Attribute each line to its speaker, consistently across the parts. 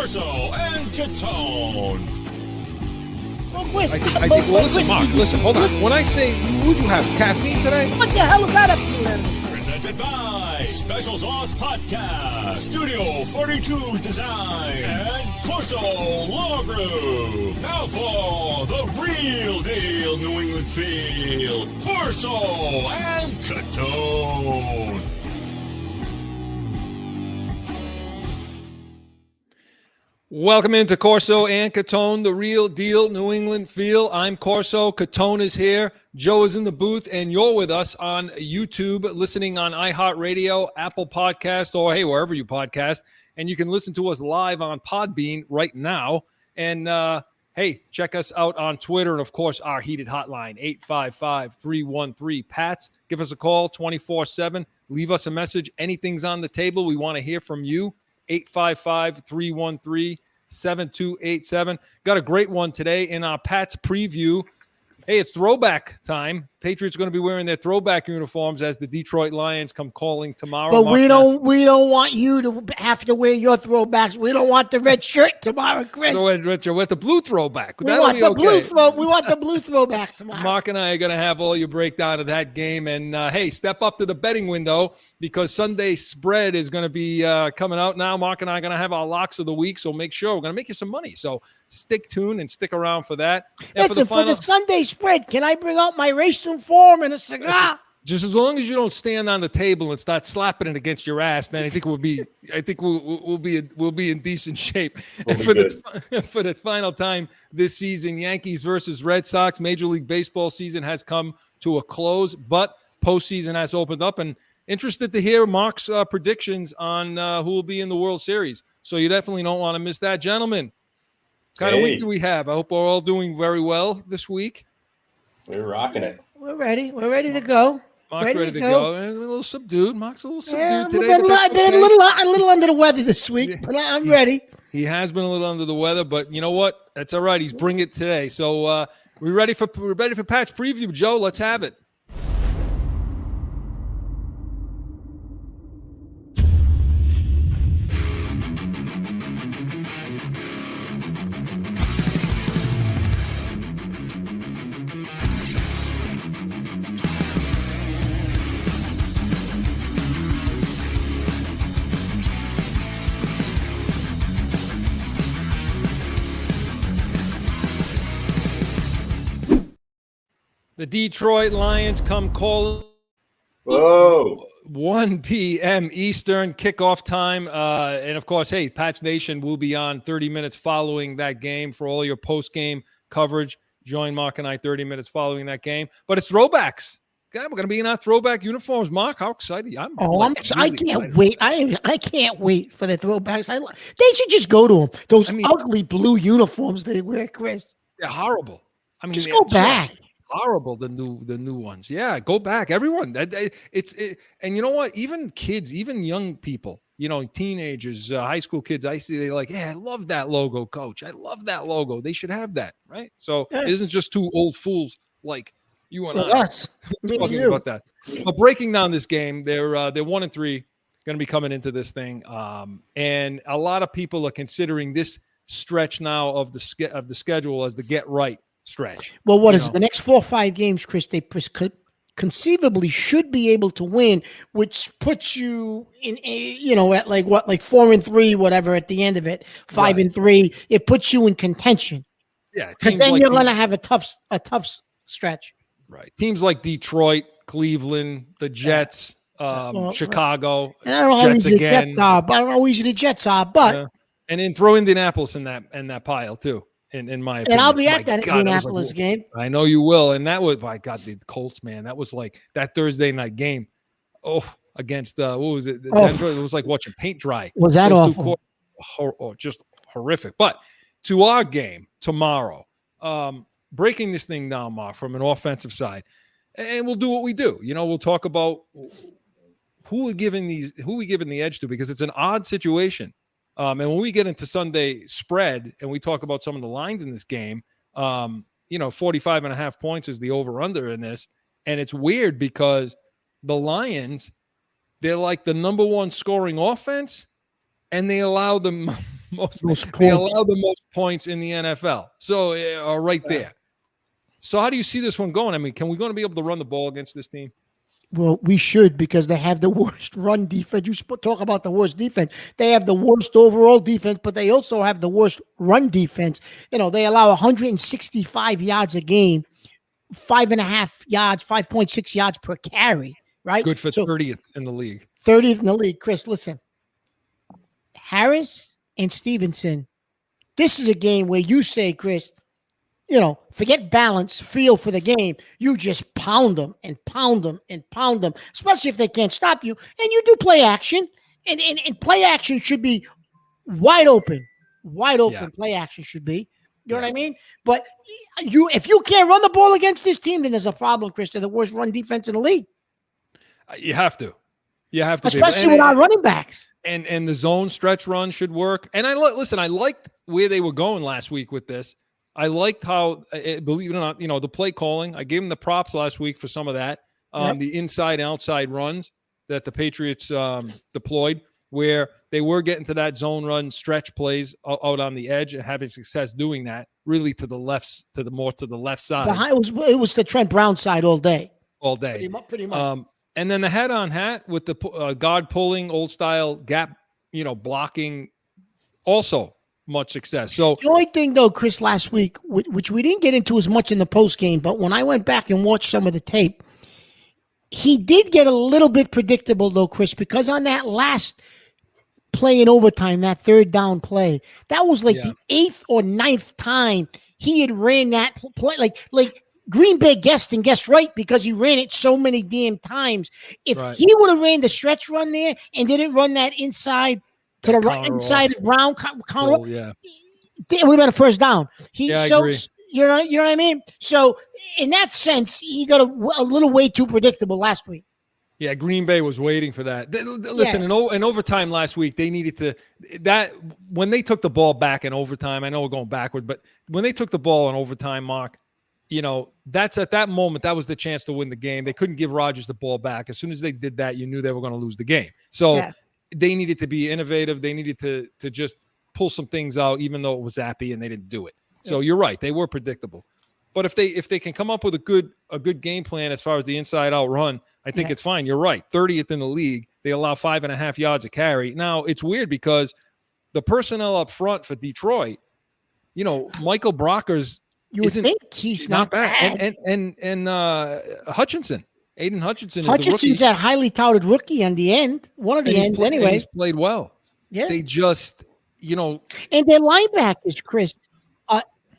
Speaker 1: Corso and Catone.
Speaker 2: Listen, Mark, hold on. When I say, would you have caffeine today?
Speaker 3: What the hell is that up to?
Speaker 1: Presented by Special Sauce Podcast, Studio 42 Design, and Corso Law Group. Now for the real deal New England feel, Corso and Catone.
Speaker 2: Welcome into Corso and Catone, the real deal New England feel. I'm Corso, Catone is here, Joe is in the booth, and you're with us on YouTube, listening on iHeartRadio, Apple Podcast, or hey, wherever you podcast. And you can listen to us live on Podbean right now. And hey, check us out on Twitter and, of course, our heated hotline, 855-313-PATS. Give us a call 24/7. Leave us a message. Anything's on the table. We want to hear from you. 855-313-7287. Got a great one today in our Pats preview. Hey, it's throwback time. Patriots are going to be wearing their throwback uniforms as the Detroit Lions come calling tomorrow.
Speaker 3: But we don't want you to have to wear your throwbacks. We don't want the red shirt tomorrow, Chris.
Speaker 2: With the blue throwback.
Speaker 3: We want the blue throwback tomorrow.
Speaker 2: Mark and I are going to have all your breakdown of that game. And, hey, step up to the betting window because Sunday spread is going to be coming out now. Mark and I are going to have our locks of the week, so make sure we're going to make you some money. So stick tuned and stick around for that. And
Speaker 3: listen, for the Sunday spread, can I bring out my racing form and a cigar?
Speaker 2: Just as long as you don't stand on the table and start slapping it against your ass, then I think we'll be in decent shape. And for the final time this season, Yankees versus Red Sox. Major League Baseball season has come to a close, but postseason has opened up. And interested to hear Mark's predictions on who will be in the World Series. So you definitely don't want to miss that, gentlemen. What kind of week do we have? I hope we're all doing very well this week.
Speaker 4: We're rocking it.
Speaker 3: We're ready. We're ready to go.
Speaker 2: Mark's ready to go. A little subdued. Mark's a little subdued today.
Speaker 3: I've been a little under the weather this week, but I'm ready.
Speaker 2: He has been a little under the weather, but you know what? That's all right. He's bringing it today. So we're ready for Pat's preview. Joe, let's have it. The Detroit Lions come calling.
Speaker 4: Whoa.
Speaker 2: 1 p.m. Eastern kickoff time. And, of course, hey, Pats Nation will be on 30 minutes following that game for all your post-game coverage. Join Mark and I 30 minutes following that game. But it's throwbacks. God, we're going to be in our throwback uniforms. Mark, how excited are you?
Speaker 3: I can't wait. I can't wait for the throwbacks. They should just go to them. Those ugly blue uniforms they wear, Chris.
Speaker 2: They're horrible. I mean,
Speaker 3: just go back.
Speaker 2: Horrible, the new ones. Yeah, go back, everyone. And you know what? Even kids, even young people, teenagers, high school kids, I see they're like, yeah, I love that logo, coach. I love that logo. They should have that, right? So It isn't just two old fools like you and us talking about that. But breaking down this game, they're 1-3, going to be coming into this thing, and a lot of people are considering this stretch now of the schedule as the get right stretch.
Speaker 3: Well, what is it? The next 4 or 5 games, Chris, they conceivably should be able to win, which puts you in at like 4-3, whatever at the end of it, 5-3. It puts you in contention.
Speaker 2: Yeah,
Speaker 3: because then you're going to have a tough stretch.
Speaker 2: Right. Teams like Detroit, Cleveland, the Jets, Chicago,
Speaker 3: and I don't know how easy the Jets are, but I don't know how easy the Jets are, but
Speaker 2: and then throw Indianapolis in that pile too. In my opinion.
Speaker 3: And I'll be at that Indianapolis game.
Speaker 2: I know you will. And that was, my God, the Colts, man. That was like that Thursday night game. Against what was it? Denver. It was like watching paint dry.
Speaker 3: Was that awful?
Speaker 2: Just horrific. But to our game tomorrow, breaking this thing down, Mark, from an offensive side, and we'll do what we do. We'll talk about who we giving the edge to, because it's an odd situation. And when we get into Sunday spread and we talk about some of the lines in this game, 45.5 points is the over-under in this. And it's weird because the Lions, they're like the number one scoring offense, and they allow the They allow the most points in the NFL. So right there. So how do you see this one going? I mean, can we going to be able to run the ball against this team?
Speaker 3: Well, we should, because they have the worst run defense. You talk about the worst defense. They have the worst overall defense, but they also have the worst run defense. They allow 165 yards a game, 5.5 yards, 5.6 yards per carry, right?
Speaker 2: Good for 30th in the league.
Speaker 3: 30th in the league. Chris, listen. Harris and Stevenson, this is a game where you say, Chris, forget balance, feel for the game. You just pound them and pound them and pound them, especially if they can't stop you. And you do play action, and play action should be wide open. Wide open. Yeah. Play action should be. You know what I mean? But if you can't run the ball against this team, then there's a problem, Chris. They're the worst run defense in the league.
Speaker 2: You have to.
Speaker 3: Especially with our running backs.
Speaker 2: And the zone stretch run should work. And I liked where they were going last week with this. I liked how, believe it or not, the play calling. I gave them the props last week for some of that. The inside and outside runs that the Patriots deployed, where they were getting to that zone run stretch plays out on the edge and having success doing that, really to the left side.
Speaker 3: It was the Trent Brown side all day. Pretty much.
Speaker 2: And then the head-on hat with the guard pulling, old style gap, blocking, also much success. So
Speaker 3: the only thing, though, Chris, last week, which we didn't get into as much in the post game, but when I went back and watched some of the tape, he did get a little bit predictable, though, Chris, because on that last play in overtime, that third down play, that was like the 8th or 9th time he had ran that play. Like Green Bay guessed right because he ran it so many damn times. If he would have ran the stretch run there and didn't run that inside to the right inside of Brown counter, it would have been a first down. I agree. You know what I mean? So in that sense, he got a little way too predictable last week.
Speaker 2: Yeah, Green Bay was waiting for that. Listen, in overtime last week, they needed to when they took the ball back in overtime. I know we're going backward, but when they took the ball in overtime, Mark, that's at that moment, that was the chance to win the game. They couldn't give Rodgers the ball back. As soon as they did that, you knew they were going to lose the game. So they needed to be innovative. They needed to just pull some things out, even though it was zappy, and they didn't do it. So you're right. They were predictable. But if they can come up with a good game plan as far as the inside out run, I think it's fine. You're right. 30th in the league. They allow 5.5 yards a carry. Now, it's weird because the personnel up front for Detroit, Michael Brockers,
Speaker 3: you would think he's not bad.
Speaker 2: And Hutchinson. Aiden Hutchinson is
Speaker 3: Hutchinson's
Speaker 2: the rookie.
Speaker 3: that highly touted rookie on the end. One of the ends, anyway.
Speaker 2: He's played well.
Speaker 3: Yeah.
Speaker 2: They just,
Speaker 3: And their linebackers, Chris.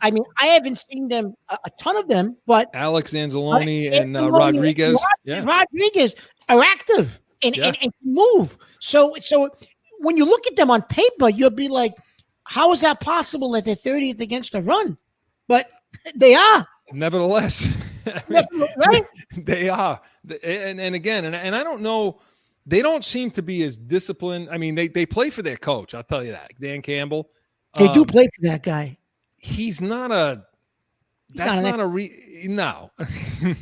Speaker 3: I haven't seen them, a ton of them, but
Speaker 2: Alex Anzalone and Rodriguez.
Speaker 3: Rodriguez are active and move. So when you look at them on paper, you'll be like, how is that possible that they're 30th against the run? But they are.
Speaker 2: Nevertheless.
Speaker 3: Right?
Speaker 2: They are. And again, and I don't know, they don't seem to be as disciplined. I mean, they play for their coach. I'll tell you that. Dan Campbell.
Speaker 3: They do play for that guy.
Speaker 2: He's not a. No.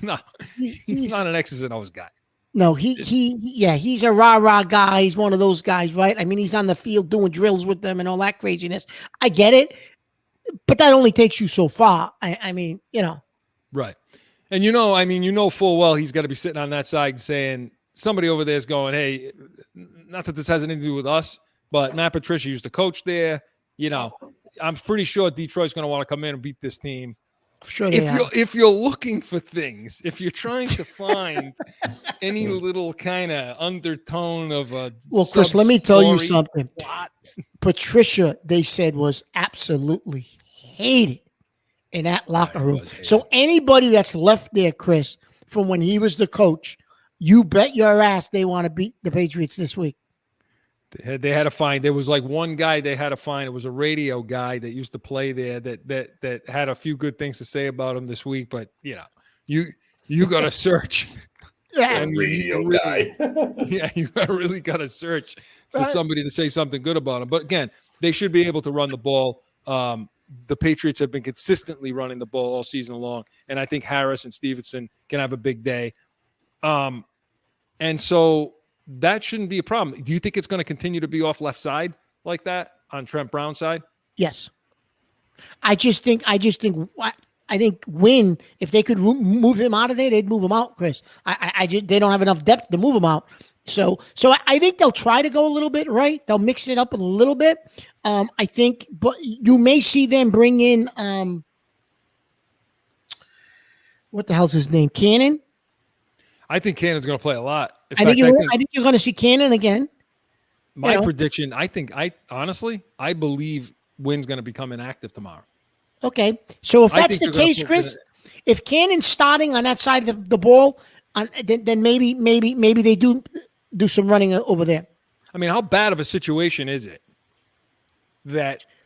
Speaker 2: No. He's not an X's and O's guy.
Speaker 3: No, he's a rah-rah guy. He's one of those guys, right? I mean, he's on the field doing drills with them and all that craziness. I get it, but that only takes you so far. I mean.
Speaker 2: Right. And full well he's got to be sitting on that side saying, somebody over there is going, hey, not that this has anything to do with us, but Matt Patricia used to coach there. I'm pretty sure Detroit's going to want to come in and beat this team.
Speaker 3: Sure,
Speaker 2: if you're looking for things, if you're trying to find any little kind of undertone of a
Speaker 3: Chris, let me tell you something. Patricia, they said, was absolutely hated in that locker room. So anybody that's left there, Chris, from when he was the coach, you bet your ass they want to beat the Patriots this week.
Speaker 2: They had to find. There was like one guy they had to find. It was a radio guy that used to play there that had a few good things to say about him this week. But you got to search.
Speaker 4: Radio guy.
Speaker 2: You really got to search for somebody to say something good about him. But again, they should be able to run the ball. The Patriots have been consistently running the ball all season long, and I think Harris and Stevenson can have a big day. And so that shouldn't be a problem. Do you think it's going to continue to be off left side like that? on Trent Brown's side?
Speaker 3: Yes. I think Wynn, if they could move him out of there, they'd move him out, Chris. They don't have enough depth to move him out. So I think they'll try to go a little bit, right? They'll mix it up a little bit. I think, but you may see them bring in, what the hell's his name? Cannon?
Speaker 2: I think Cannon's going to play a lot.
Speaker 3: I think you're going to see Cannon again.
Speaker 2: My prediction, I believe Wynn's going to become inactive tomorrow.
Speaker 3: Okay. So if that's the case, Chris, if Cannon's starting on that side of the ball, then maybe they do some running over there.
Speaker 2: I mean, how bad of a situation is it?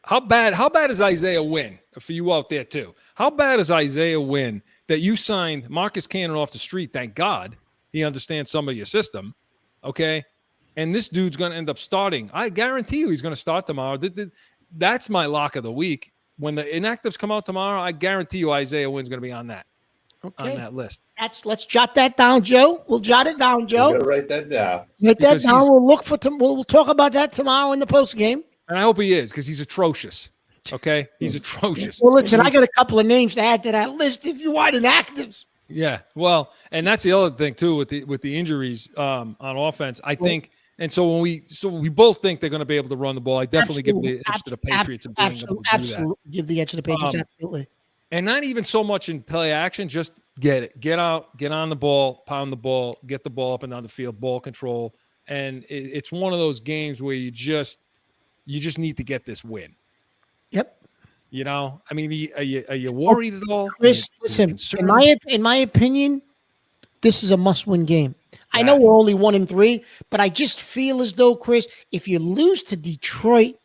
Speaker 2: How bad is Isaiah Wynn for you out there too? How bad is Isaiah Wynn that you signed Marcus Cannon off the street? Thank God he understands some of your system. Okay. And this dude's going to end up starting. I guarantee you he's going to start tomorrow. That's my lock of the week. When the inactives come out tomorrow, I guarantee you Isaiah Wynn's going to be on that list.
Speaker 3: Let's jot that down, Joe. We'll jot it down, Joe.
Speaker 4: We're gonna write that down.
Speaker 3: Write that down. We'll talk about that tomorrow in the post game.
Speaker 2: And I hope he is, because he's atrocious. Okay, he's atrocious.
Speaker 3: Well, listen, I got a couple of names to add to that list if you want inactives.
Speaker 2: Yeah, well, and that's the other thing too with the injuries on offense. I think, and so we both think they're going to be able to run the ball. I definitely give the edge to the Patriots and being able to do that.
Speaker 3: Give the edge to the Patriots, absolutely.
Speaker 2: And not even so much in play action, just get out, get on the ball, pound the ball, get the ball up and down the field, ball control, and it's one of those games where you just need to get this win.
Speaker 3: Yep.
Speaker 2: You know, I mean, are you worried at all?
Speaker 3: Chris, listen, in my opinion, this is a must-win game. I know we're only 1-3, but I just feel as though, Chris, if you lose to Detroit,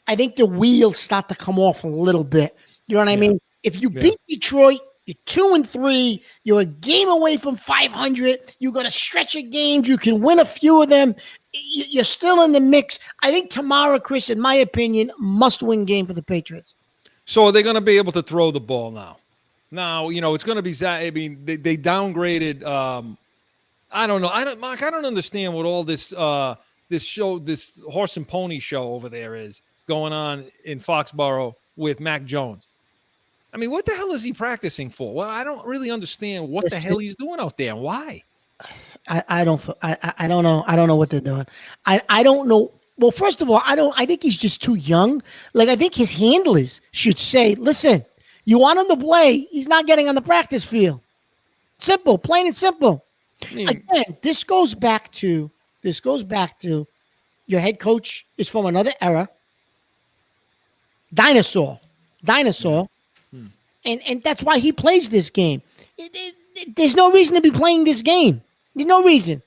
Speaker 3: I think the wheels start to come off a little bit. You know what I mean? If you beat Detroit, you're 2-3. You're a game away from 500. You got a stretch of games. You can win a few of them. You're still in the mix. I think tomorrow, Chris, in my opinion, must-win game for the Patriots.
Speaker 2: So are they going to be able to throw the ball now? Now, you know, it's going to be. I mean, they downgraded. I don't know. Mark, I don't understand what all this this horse and pony show over there is going on in Foxborough with Mac Jones. I mean, what the hell is he practicing for? Well, I don't really understand what the hell he's doing out there and why.
Speaker 3: I don't know. I don't know what they're doing. I don't know. Well, first of all, I think he's just too young. Like, I think his handlers should say, listen, you want him to play, he's not getting on the practice field. Simple, plain and simple. Again, this goes back to your head coach is from another era. Dinosaur. And that's why he plays this game. There's no reason to be playing this game. There's no reason.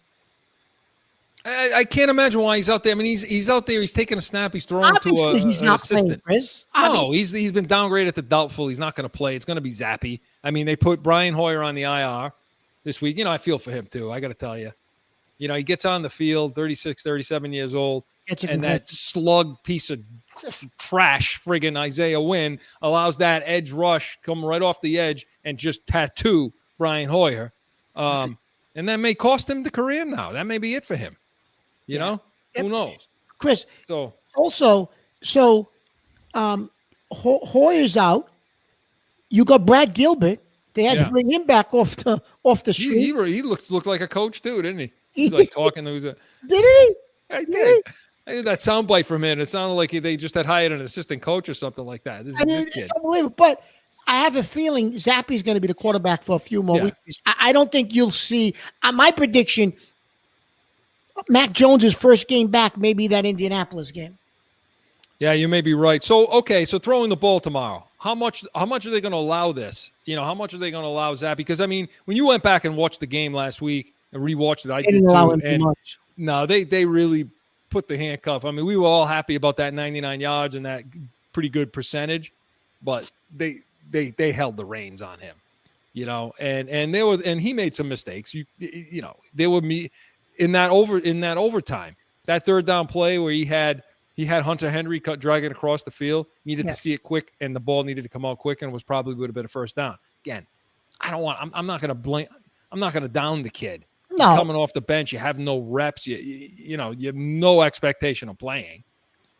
Speaker 2: I can't imagine why he's out there. I mean, he's out there. He's taking a snap. He's throwing to
Speaker 3: he's not
Speaker 2: assistant.
Speaker 3: Playing, Chris.
Speaker 2: No, he's been downgraded to doubtful. He's not going to play. It's going to be Zappy. I mean, they put Brian Hoyer on the IR this week. You know, I feel for him too. I got to tell you. You know, he gets on the field, 36, 37 years old, and that slug piece of trash friggin' Isaiah Wynn allows that edge rush come right off the edge and just tattoo Brian Hoyer. And that may cost him the career now. That may be it for him. You know? Who knows?
Speaker 3: Chris, Hoyer's out. You got Brad Gilbert. They had to bring him back off the street.
Speaker 2: He looked like a coach too, didn't he? He's like talking to
Speaker 3: Did he?
Speaker 2: I did. I heard that soundbite from him. It sounded like they just had hired an assistant coach or something like that. This kid.
Speaker 3: It's unbelievable. But I have a feeling Zappy's going to be the quarterback for a few more weeks. I don't think you'll see. My prediction, Mac Jones' first game back may be that Indianapolis game.
Speaker 2: Yeah, you may be right. So throwing the ball tomorrow. How much are they going to allow this? You know, how much are they going to allow Zappy? Because, I mean, when you went back and watched the game last week and rewatched it, I did too. And
Speaker 3: much.
Speaker 2: No, they really put the handcuff. I mean, we were all happy about that 99 yards and that pretty good percentage, but they held the reins on him, you know, and he made some mistakes. You know, there were in that overtime, that third down play where he had Hunter Henry dragging across the field, needed to see it quick, and the ball needed to come out quick, and would have been a first down. Again, I'm not going to down the kid.
Speaker 3: No.
Speaker 2: Coming off the bench, you have no reps. You know, you have no expectation of playing.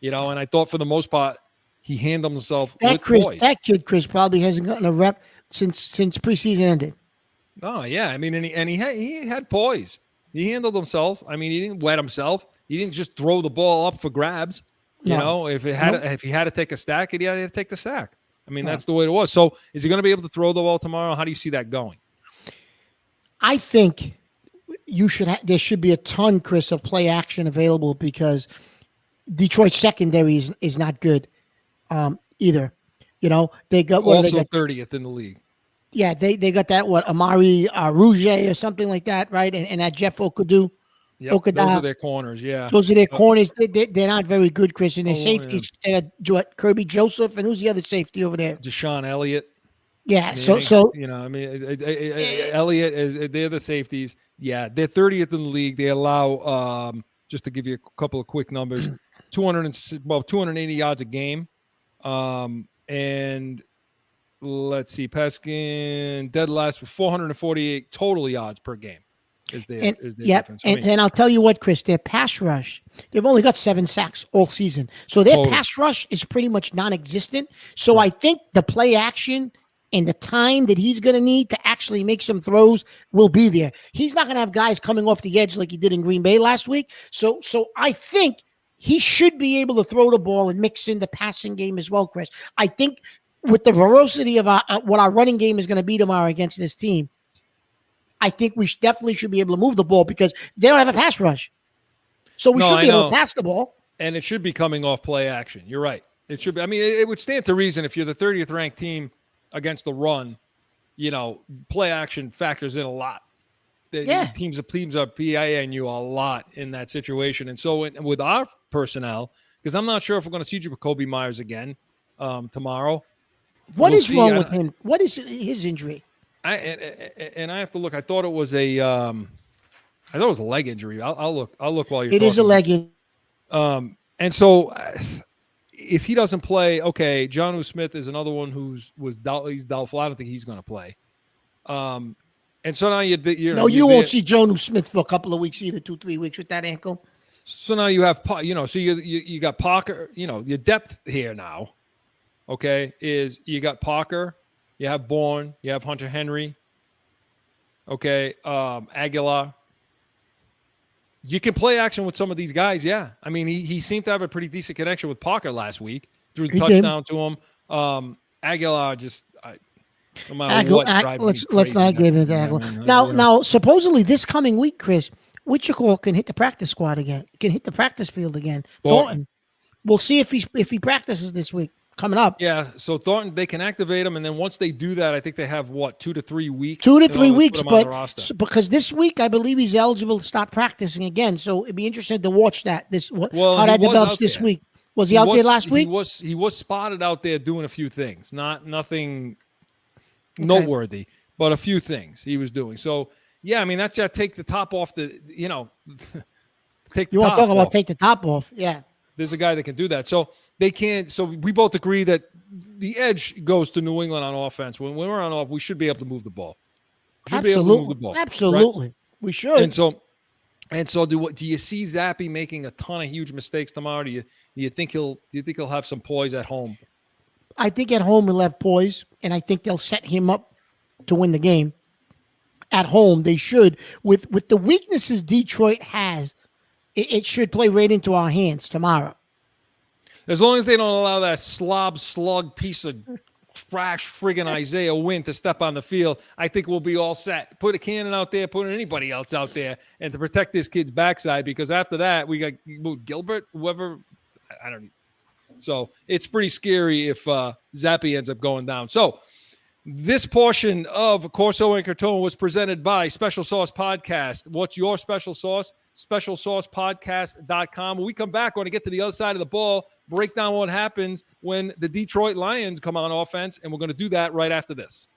Speaker 2: And I thought for the most part, he handled himself with
Speaker 3: Chris,
Speaker 2: poise.
Speaker 3: that kid, Chris, probably hasn't gotten a rep since preseason ended.
Speaker 2: Oh yeah, I mean, and he had poise. He handled himself. I mean, he didn't wet himself. He didn't just throw the ball up for grabs. If he had to take a sack, he had to take the sack. I mean, that's the way it was. So, is he going to be able to throw the ball tomorrow? How do you see that going?
Speaker 3: I think there should be a ton, Chris, of play action available because Detroit's secondary is not good either. They got
Speaker 2: also 30th in the league.
Speaker 3: Yeah, they got that Amari Rouge or something like that, right? And that Jeff Okudu.
Speaker 2: Yep, those are their corners. Yeah,
Speaker 3: those are their corners. They're not very good, Chris. And their safeties, Kirby Joseph, and who's the other safety over there?
Speaker 2: Deshaun Elliott.
Speaker 3: Yeah,
Speaker 2: Elliott is they're the safeties. Yeah, they're 30th in the league. They allow just to give you a couple of quick numbers, 280 yards a game, and let's see, Peskin dead last with 448 total yards per game. Is their difference.
Speaker 3: And I'll tell you what, Chris, their pass rush, they've only got 7 sacks all season. So their pass rush is pretty much non-existent. So I think the play action and the time that he's going to need to actually make some throws will be there. He's not going to have guys coming off the edge like he did in Green Bay last week. So I think he should be able to throw the ball and mix in the passing game as well, Chris. I think with the ferocity of what our running game is going to be tomorrow against this team, I think we definitely should be able to move the ball because they don't have a pass rush. So we should be able to pass the ball.
Speaker 2: And it should be coming off play action. You're right. It should be. I mean, it would stand to reason if you're the 30th ranked team against the run, play action factors in a lot. Teams are PIing you a lot in that situation. And so with our personnel, because I'm not sure if we're going to see Jacoby Myers again tomorrorow.
Speaker 3: What is wrong with him? What is his injury?
Speaker 2: I have to look. I thought it was a leg injury. I'll look while you're talking.
Speaker 3: It is a leg injury.
Speaker 2: And so if he doesn't play, okay, Jonnu Smith is another one he's doubtful. I don't think he's going to play. And so now you
Speaker 3: won't see Jonnu Smith for a couple of weeks either, 2-3 weeks with that ankle.
Speaker 2: So now you have, so you got Parker, your depth here now, okay, is you got Parker, you have Bourne, you have Hunter Henry, okay, Aguilar. You can play action with some of these guys, yeah. I mean, he seemed to have a pretty decent connection with Parker last week. Threw the touchdown to him. Aguilar just no matter what.
Speaker 3: Let's not get into Aguilar. Now, supposedly this coming week, Chris, Wichita can hit the practice squad again. Can hit the practice field again. Thornton. We'll see if he practices this week. Coming up.
Speaker 2: Yeah, so Thornton, they can activate him, and then once they do that, I think they have, 2 to 3 weeks?
Speaker 3: 2 to 3 weeks, because this week, I believe he's eligible to start practicing again, so it'd be interesting to watch that, how that develops this week. Was he out there last week?
Speaker 2: He was spotted out there doing a few things, nothing noteworthy, but a few things he was doing. So, yeah, I mean, that's take the top off the, take the
Speaker 3: You want to talk about take the top off, yeah.
Speaker 2: There's a guy that can do that. So they can't. So we both agree that the edge goes to New England on offense. When we're on off, we should be able to move the ball.
Speaker 3: Absolutely. Right? We should.
Speaker 2: And so do you see Zappe making a ton of huge mistakes tomorrow? Do you think he'll have some poise at home?
Speaker 3: I think at home he'll have poise, and I think they'll set him up to win the game. At home, they should. With the weaknesses Detroit has, it should play right into our hands tomorrow.
Speaker 2: As long as they don't allow that slug piece of trash friggin' Isaiah Wynn to step on the field, I think we'll be all set. Put a cannon out there, put anybody else out there, and to protect this kid's backside, because after that, we got Gilbert, whoever, I don't know. So it's pretty scary if Zappe ends up going down. So this portion of Corso and Catone was presented by Special Sauce Podcast. What's your special sauce? SpecialSaucePodcast.com. When we come back, we're going to get to the other side of the ball, break down what happens when the Detroit Lions come on offense, and we're going to do that right after this.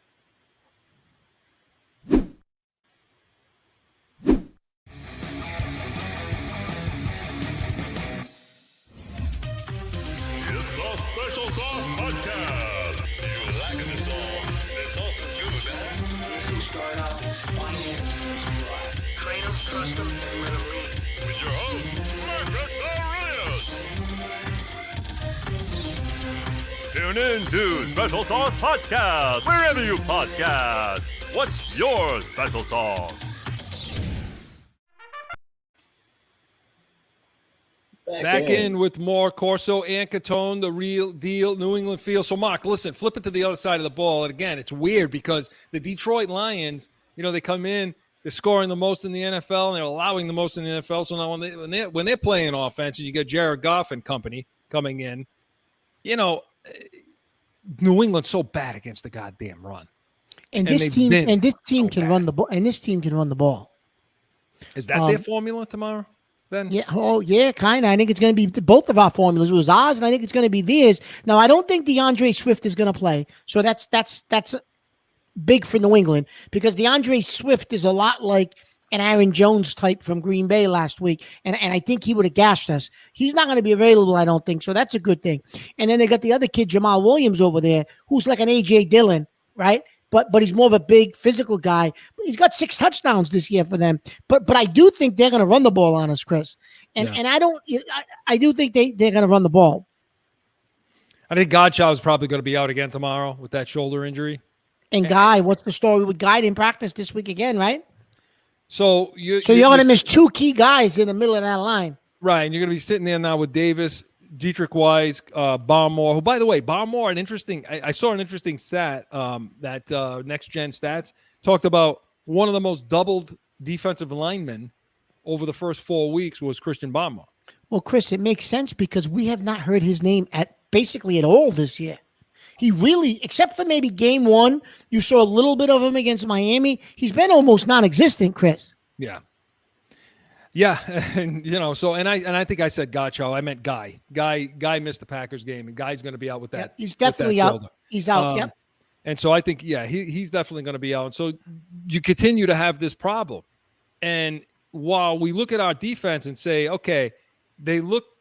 Speaker 1: Special Sauce Podcast. You liking the sauce? The sauce is good, man. Easy startup, finance, train them, trust them, and let them lead. With your host, Marcus Aurelius. Tune in to Special Sauce Podcast, wherever you podcast. What's your special sauce?
Speaker 2: Back in with more Corso and Catone, the real deal, New England feel. So, Mark, listen, flip it to the other side of the ball. And again, it's weird because the Detroit Lions, they come in, they're scoring the most in the NFL, and they're allowing the most in the NFL. So now when they're playing offense, and you get Jared Goff and company coming in, New England's so bad against the goddamn run.
Speaker 3: And this team can run the ball. And this team can run the ball.
Speaker 2: Is that their formula tomorrow? Then?
Speaker 3: Yeah. Oh, yeah, kind of. I think it's going to be both of our formulas. It was ours, and I think it's going to be theirs. Now, I don't think DeAndre Swift is going to play, so that's big for New England because DeAndre Swift is a lot like an Aaron Jones type from Green Bay last week, and I think he would have gashed us. He's not going to be available, I don't think, so that's a good thing. And then they got the other kid, Jamal Williams, over there, who's like an A.J. Dillon, right? But he's more of a big physical guy. He's got 6 touchdowns this year for them. But I do think they're going to run the ball on us, Chris. And I do think they're going to run the ball.
Speaker 2: I think Godchaux is probably going to be out again tomorrow with that shoulder injury.
Speaker 3: And Guy, what's the story with Guy in practice this week again, right?
Speaker 2: So you're
Speaker 3: going to miss 2 key guys in the middle of that line.
Speaker 2: Right, and you're going to be sitting there now with Davis, Dietrich Wise, Barmore, who, by the way, Barmore, I saw an interesting stat that Next Gen Stats talked about one of the most doubled defensive linemen over the first 4 weeks was Christian Barmore.
Speaker 3: Well, Chris, it makes sense because we have not heard his name basically at all this year. He really, except for maybe game 1, you saw a little bit of him against Miami. He's been almost non-existent, Chris.
Speaker 2: Yeah. Yeah, and I think I said Godchaux. I meant Guy. Guy missed the Packers game, and Guy's going to be out with that.
Speaker 3: Yeah, he's definitely out. He's out. Yep.
Speaker 2: And so I think, he's definitely going to be out. And so you continue to have this problem. And while we look at our defense and say, okay, they've looked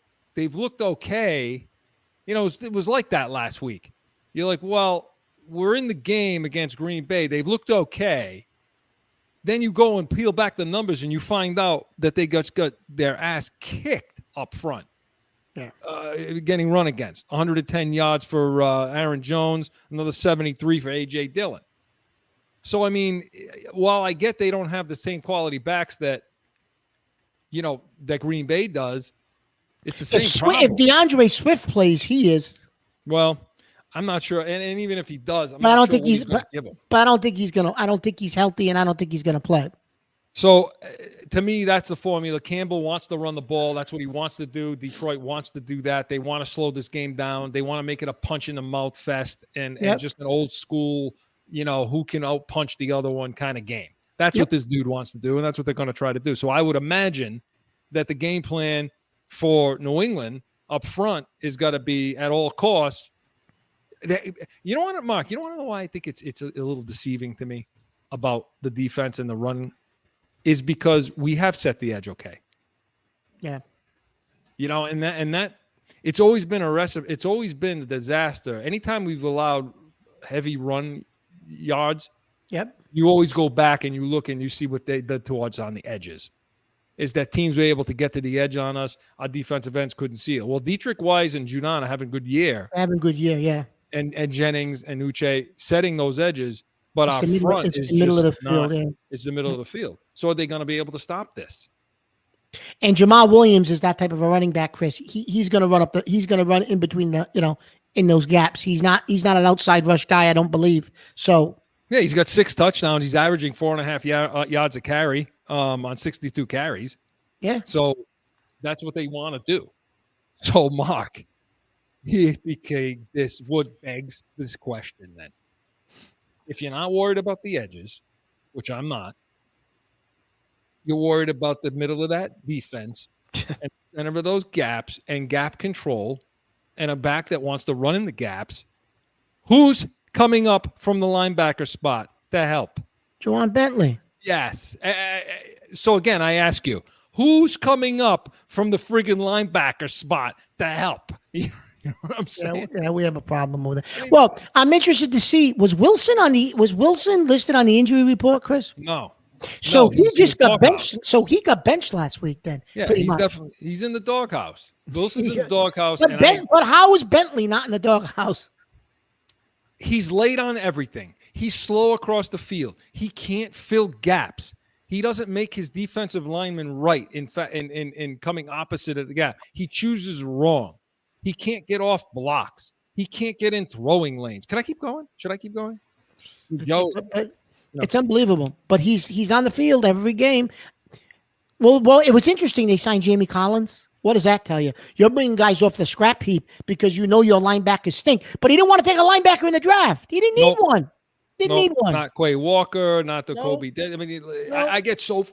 Speaker 2: okay, it was like that last week. You're like, well, we're in the game against Green Bay. They've looked okay. Then you go and peel back the numbers and you find out that they got their ass kicked up front. Yeah. Getting run against. 110 yards for Aaron Jones, another 73 for A.J. Dillon. So, I mean, while I get they don't have the same quality backs that Green Bay does, it's the same problem.
Speaker 3: If DeAndre Swift plays, he is.
Speaker 2: Well, I'm not sure, and even if he does,
Speaker 3: I don't think he's going to give him. But I don't think he's going to. I don't think he's healthy, and I don't think he's going to play.
Speaker 2: So, to me, that's the formula. Campbell wants to run the ball. That's what he wants to do. Detroit wants to do that. They want to slow this game down. They want to make it a punch in the mouth fest and just an old school, who can out punch the other one kind of game. That's what this dude wants to do, and that's what they're going to try to do. So, I would imagine that the game plan for New England up front is got to be at all costs. You know what, Mark? You don't want to know why I think it's a little deceiving to me about the defense and the run is because we have set the edge okay.
Speaker 3: Yeah.
Speaker 2: And that it's always been it's always been a disaster. Anytime we've allowed heavy run yards, you always go back and you look and you see what they did towards on the edges. Is that teams were able to get to the edge on us. Our defensive ends couldn't see it. Well, Dietrich Wise and Junan are having a good year.
Speaker 3: Yeah.
Speaker 2: And Jennings and Uche setting those edges, but our front is
Speaker 3: the middle of the field.
Speaker 2: It's the middle of the field. So are they going to be able to stop this?
Speaker 3: And Jamal Williams is that type of a running back, Chris. He's going to run he's going to run in between the in those gaps. He's not an outside rush guy, I don't believe. So
Speaker 2: yeah, he's got 6 touchdowns. He's averaging 4.5 yards a carry on 62 carries.
Speaker 3: Yeah.
Speaker 2: So that's what they want to do. So Mark. This would begs this question then. If you're not worried about the edges, which I'm not, you're worried about the middle of that defense and center of those gaps and gap control and a back that wants to run in the gaps. Who's coming up from the linebacker spot to help?
Speaker 3: Juwan Bentley.
Speaker 2: Yes. So again, I ask you, who's coming up from the friggin' linebacker spot to help? You know what I'm saying?
Speaker 3: Yeah, we have a problem with it. Well, I'm interested to see, was Wilson listed on the injury report, Chris?
Speaker 2: No.
Speaker 3: So he just got benched. So he got benched last week then.
Speaker 2: Yeah, he's in the doghouse. Wilson's in the doghouse.
Speaker 3: But how is Bentley not in the doghouse?
Speaker 2: He's late on everything. He's slow across the field. He can't fill gaps. He doesn't make his defensive lineman right in coming opposite of the gap. He chooses wrong. He can't get off blocks. He can't get in throwing lanes. Can I keep going? Should I keep going? Joe,
Speaker 3: it's unbelievable. But he's on the field every game. Well, it was interesting. They signed Jamie Collins. What does that tell you? You're bringing guys off the scrap heap because you know your linebackers stink. But he didn't want to take a linebacker in the draft. He didn't need one. Didn't need one.
Speaker 2: Not Quay Walker, not the Kobe. I mean, I get so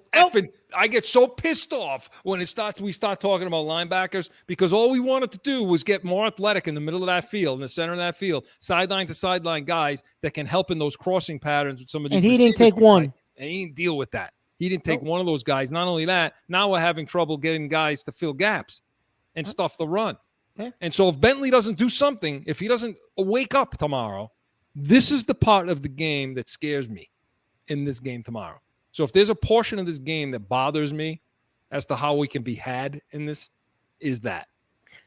Speaker 2: pissed off when we start talking about linebackers because all we wanted to do was get more athletic in the middle of that field, in the center of that field, sideline to sideline guys that can help in those crossing patterns with some of these.
Speaker 3: And he didn't take one.
Speaker 2: And he didn't deal with that. He didn't take one of those guys. Not only that, now we're having trouble getting guys to fill gaps and stuff the run.
Speaker 3: Yeah.
Speaker 2: And so if Bentley doesn't do something, if he doesn't wake up tomorrow, this is the part of the game that scares me in this game tomorrow. So if there's a portion of this game that bothers me as to how we can be had in this, is that.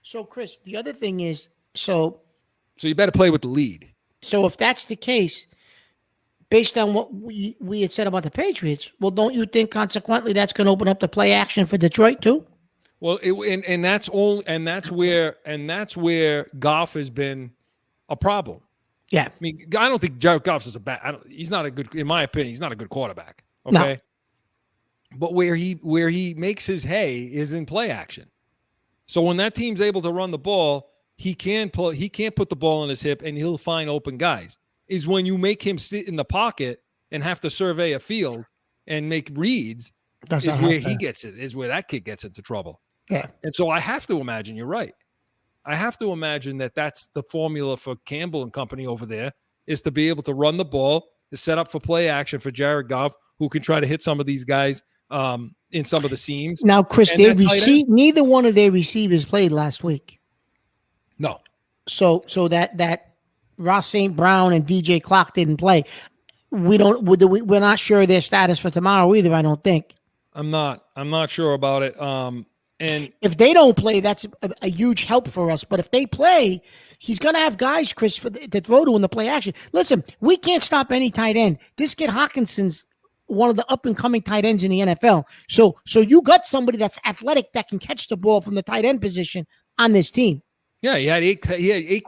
Speaker 3: So, Chris, the other thing is, so
Speaker 2: you better play with the lead.
Speaker 3: So if that's the case, based on what we had said about the Patriots, well, don't you think consequently that's going to open up the play action for Detroit too?
Speaker 2: Well, that's where Goff has been a problem.
Speaker 3: Yeah,
Speaker 2: I mean, I don't think Jared Goff is he's not a good, in my opinion, he's not a good quarterback. Okay, no. But where he makes his hay is in play action. So when that team's able to run the ball, he can't put the ball in his hip and he'll find open guys. Is when you make him sit in the pocket and have to survey a field and make reads is where that kid gets into trouble.
Speaker 3: Yeah.
Speaker 2: And so I have to imagine, you're right. I have to imagine that that's the formula for Campbell and company over there, is to be able to run the ball, to set up for play action for Jared Goff, who can try to hit some of these guys in some of the seams.
Speaker 3: Now, Chris, neither one of their receivers played last week.
Speaker 2: No.
Speaker 3: So that Ross St. Brown and DJ Clark didn't play. We're not sure their status for tomorrow either, I don't think.
Speaker 2: I'm not sure about it. And
Speaker 3: if they don't play, that's a huge help for us. But if they play, he's going to have guys, Chris, to throw to in the play action. Listen, we can't stop any tight end. This kid Hawkinson's one of the up-and-coming tight ends in the NFL. So you got somebody that's athletic that can catch the ball from the tight end position on this team.
Speaker 2: Yeah, he had eight.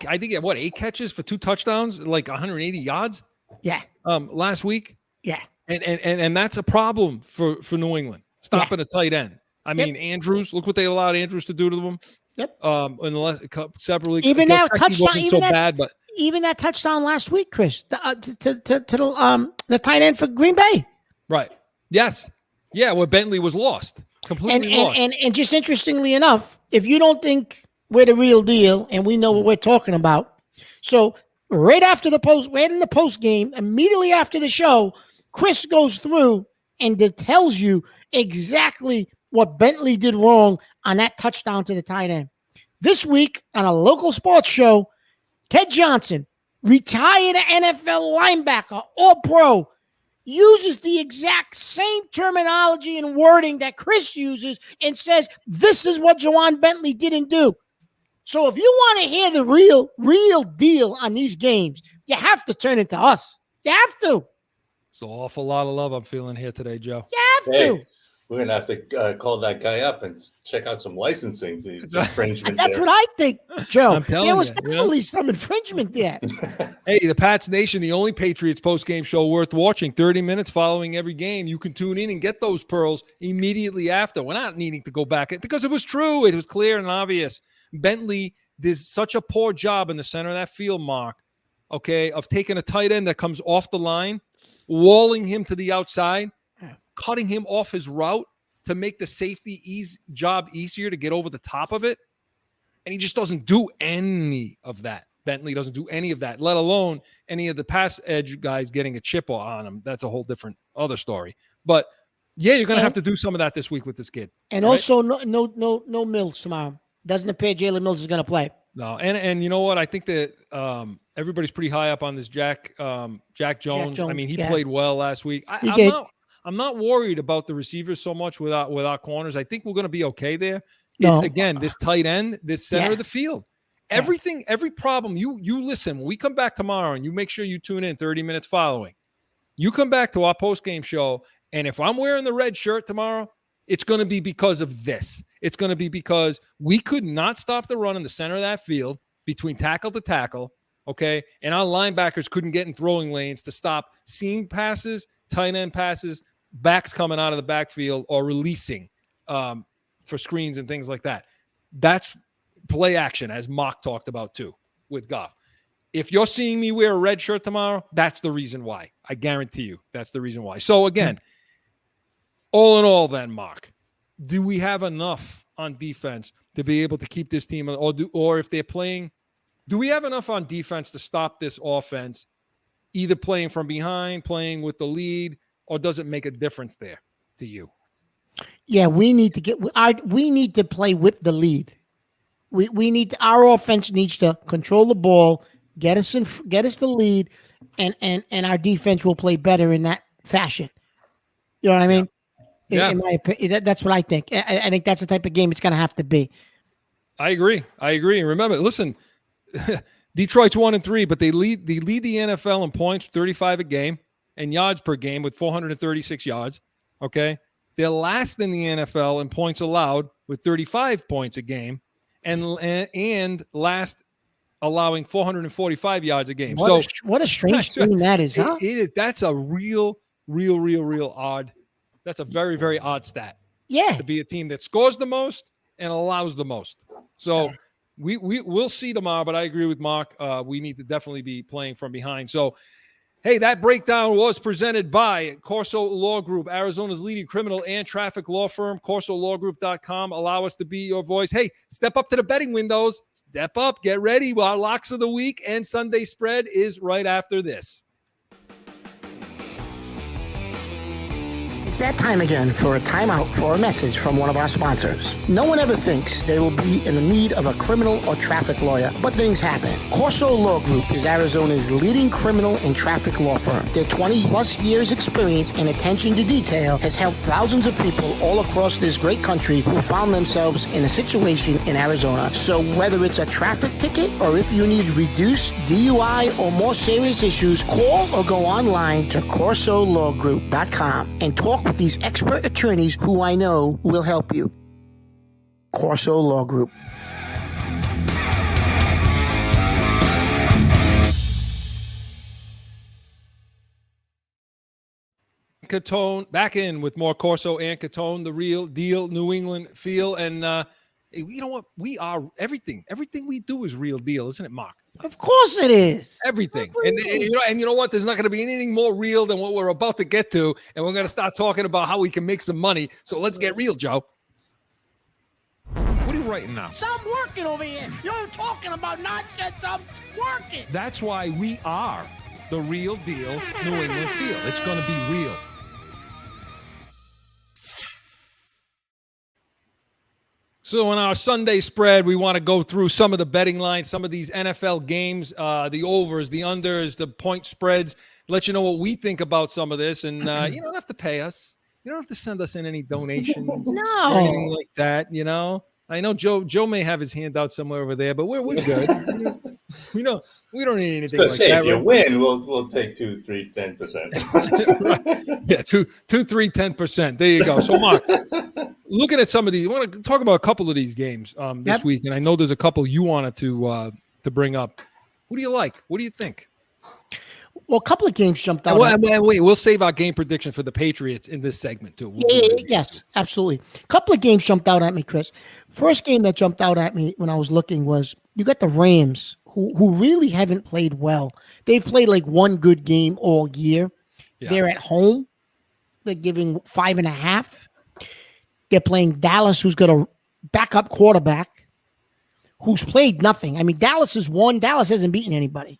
Speaker 2: I think he had 8 catches for 2 touchdowns, like 180 yards.
Speaker 3: Yeah.
Speaker 2: Last week.
Speaker 3: Yeah.
Speaker 2: And that's a problem for New England. Stopping a tight end. I mean, Andrews. Look what they allowed Andrews to do to them.
Speaker 3: Yep.
Speaker 2: In the several weeks.
Speaker 3: Even that touchdown
Speaker 2: wasn't so bad, but
Speaker 3: even that touchdown last week, Chris, the tight end for Green Bay.
Speaker 2: Right. Yes. Yeah. Where Bentley was lost, completely lost.
Speaker 3: And just interestingly enough, if you don't think we're the real deal and we know what we're talking about, so right in the post game, immediately after the show, Chris goes through and tells you exactly what Bentley did wrong on that touchdown to the tight end. This week on a local sports show, Ted Johnson, retired NFL linebacker, all-pro, uses the exact same terminology and wording that Chris uses and says, this is what Jawan Bentley didn't do. So if you want to hear the real deal on these games, you have to turn it to us. You have to.
Speaker 2: It's an awful lot of love I'm feeling here today, Joe.
Speaker 3: You have to.
Speaker 4: We're going to have to call that guy up and check out some licensing. Infringement
Speaker 3: That's what I think, Joe. There was
Speaker 2: definitely
Speaker 3: some infringement there.
Speaker 2: Hey, the Pats Nation, the only Patriots post-game show worth watching. 30 minutes following every game. You can tune in and get those pearls immediately after. We're not needing to go back because it was true. It was clear and obvious. Bentley did such a poor job in the center of that field, Mark, okay, of taking a tight end that comes off the line, walling him to the outside, cutting him off his route to make the safety job easier to get over the top of it. And he just doesn't do any of that. Bentley doesn't do any of that, let alone any of the pass edge guys getting a chip on him. That's a whole different other story. But yeah, you're going to have to do some of that this week with this kid.
Speaker 3: And also no Mills tomorrow. Doesn't appear Jalen Mills is going to play.
Speaker 2: No, and you know what? I think that everybody's pretty high up on this Jack Jones. I mean, he played well last week. I'm not worried about the receivers so much without corners. I think we're going to be okay there. It's again this tight end, this center of the field. Everything, every problem, you listen. When we come back tomorrow and you make sure you tune in 30 minutes following, you come back to our post-game show, and if I'm wearing the red shirt tomorrow, it's going to be because of this. It's going to be because we could not stop the run in the center of that field between tackle to tackle, okay? And our linebackers couldn't get in throwing lanes to stop seam passes, tight end passes, backs coming out of the backfield or releasing for screens and things like that. That's play action, as Mark talked about too with Goff. If you're seeing me wear a red shirt tomorrow, that's the reason why. I guarantee you that's the reason why. So again, all in all then, Mark, do we have enough on defense to be able to keep this team, or if they're playing, do we have enough on defense to stop this offense, either playing from behind, playing with the lead, or does it make a difference there to you?
Speaker 3: Yeah, we need to play with the lead. Our offense needs to control the ball, get us the lead, and our defense will play better in that fashion. You know what I mean?
Speaker 2: Yeah.
Speaker 3: In my opinion, that's what I think. I think that's the type of game it's going to have to be.
Speaker 2: I agree. Remember, listen, Detroit's 1-3, but they lead the NFL in points, 35 a game, and yards per game with 436 yards. Okay, they're last in the NFL in points allowed with 35 points a game, and last allowing 445 yards a game.
Speaker 3: What a strange thing that is, huh?
Speaker 2: It is. That's a real odd. That's a very, very odd stat.
Speaker 3: Yeah,
Speaker 2: to be a team that scores the most and allows the most. So we'll see tomorrow, but I agree with Mark. We need to definitely be playing from behind. So, hey, that breakdown was presented by CORSO Law Group, Arizona's leading criminal and traffic law firm, CORSOLawGroup.com. Allow us to be your voice. Hey, step up to the betting windows. Step up. Get ready. Our locks of the week and Sunday spread is right after this.
Speaker 5: It's that time again for a timeout for a message from one of our sponsors. No one ever thinks they will be in the need of a criminal or traffic lawyer, but things happen. CORSO Law Group is Arizona's leading criminal and traffic law firm. Their 20-plus years experience and attention to detail has helped thousands of people all across this great country who found themselves in a situation in Arizona. So whether it's a traffic ticket or if you need reduced DUI or more serious issues, call or go online to CORSOLawGroup.com and talk with these expert attorneys who I know will help you. CORSO Law Group.
Speaker 2: Catone back in with more Corso and Catone, the real deal New England feel. And you know what? We are everything. Everything we do is real deal, isn't it, Mark?
Speaker 3: Of course it is.
Speaker 2: Everything. And you know what? There's not going to be anything more real than what we're about to get to. And we're going to start talking about how we can make some money. So let's get real, Joe. What are you writing now?
Speaker 3: So I'm working over here. You're talking about nonsense. I'm working.
Speaker 2: That's why we are the real deal New England feel. It's going to be real. So in our Sunday spread, we want to go through some of the betting lines, some of these NFL games, the overs, the unders, the point spreads, let you know what we think about some of this. And you don't have to pay us. You don't have to send us in any donations or anything like that, you know. I know Joe may have his hand out somewhere over there, but we're good. we don't need anything like that.
Speaker 4: If you win, we'll take 2, 3, 10%.
Speaker 2: Right. Yeah, 2, 3, 10%. There you go. So Mark, looking at some of these, I want to talk about a couple of these games this week, and I know there's a couple you wanted to bring up. Who do you like? What do you think?
Speaker 3: Well, a couple of games jumped out.
Speaker 2: Wait, we'll save our game prediction for the Patriots in this segment too.
Speaker 3: Yes, absolutely. A couple of games jumped out at me, Chris. First game that jumped out at me when I was looking was you got the Rams, who really haven't played well. They've played like one good game all year. Yeah. They're at home. They're giving 5.5. They're playing Dallas, who's got a backup quarterback who's played nothing. I mean, Dallas has won. Dallas hasn't beaten anybody.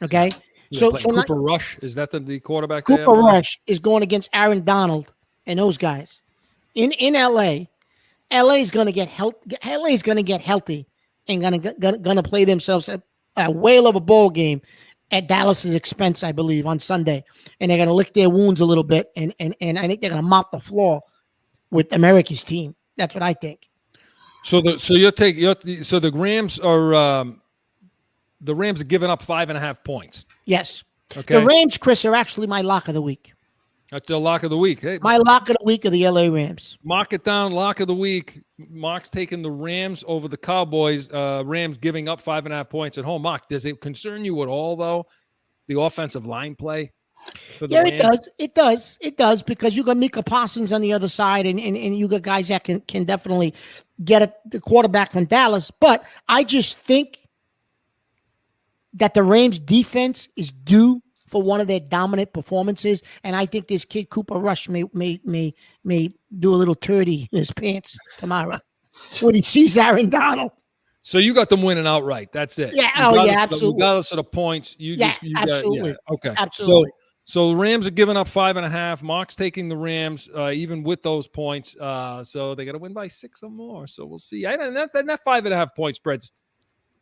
Speaker 3: Okay.
Speaker 2: Yeah, so Cooper Rush, is that the quarterback?
Speaker 3: Cooper Rush is going against Aaron Donald and those guys in LA. LA is going to get healthy and going to play themselves a whale of a ball game at Dallas's expense, I believe, on Sunday, and they're going to lick their wounds a little bit, and I think they're going to mop the floor with America's team. That's what I think.
Speaker 2: So the Rams are the Rams are giving up 5.5 points.
Speaker 3: Yes.
Speaker 2: Okay.
Speaker 3: The Rams, Chris, are actually my lock of the week.
Speaker 2: That's the lock of the week. Hey,
Speaker 3: My lock of the week are the LA Rams.
Speaker 2: mark it down. Lock of the week. Mark's taking the Rams over the Cowboys. Rams giving up 5.5 points at home. Mark, does it concern you at all, though, the offensive line play?
Speaker 3: Yeah, it does. It does. It does, because you got Micah Parsons on the other side, and you got guys that can definitely get the quarterback from Dallas. But I just think that the Rams defense is due for one of their dominant performances, and I think this kid Cooper Rush may do a little turdy in his pants tomorrow when he sees Aaron Donald.
Speaker 2: So you got them winning outright. That's it.
Speaker 3: Yeah. Absolutely.
Speaker 2: Regardless of the points,
Speaker 3: Absolutely.
Speaker 2: Okay.
Speaker 3: Absolutely.
Speaker 2: So the Rams are giving up 5.5. Mark's taking the Rams, even with those points. So they got to win by 6 or more. So we'll see. And that 5.5 point spreads.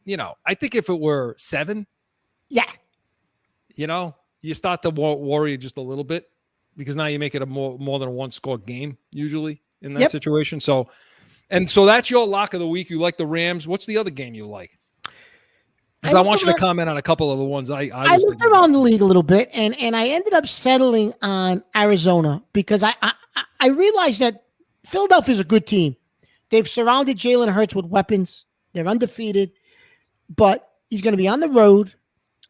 Speaker 2: I think if it were 7,
Speaker 3: Yeah.
Speaker 2: You start to worry just a little bit, because now you make it a more than a 1-score game usually in that situation. So that's your lock of the week. You like the Rams. What's the other game you like? Because I want you to comment on a couple of the ones I
Speaker 3: looked around the league a little bit, and I ended up settling on Arizona, because I realized that Philadelphia's a good team. They've surrounded Jalen Hurts with weapons. They're undefeated, but he's going to be on the road.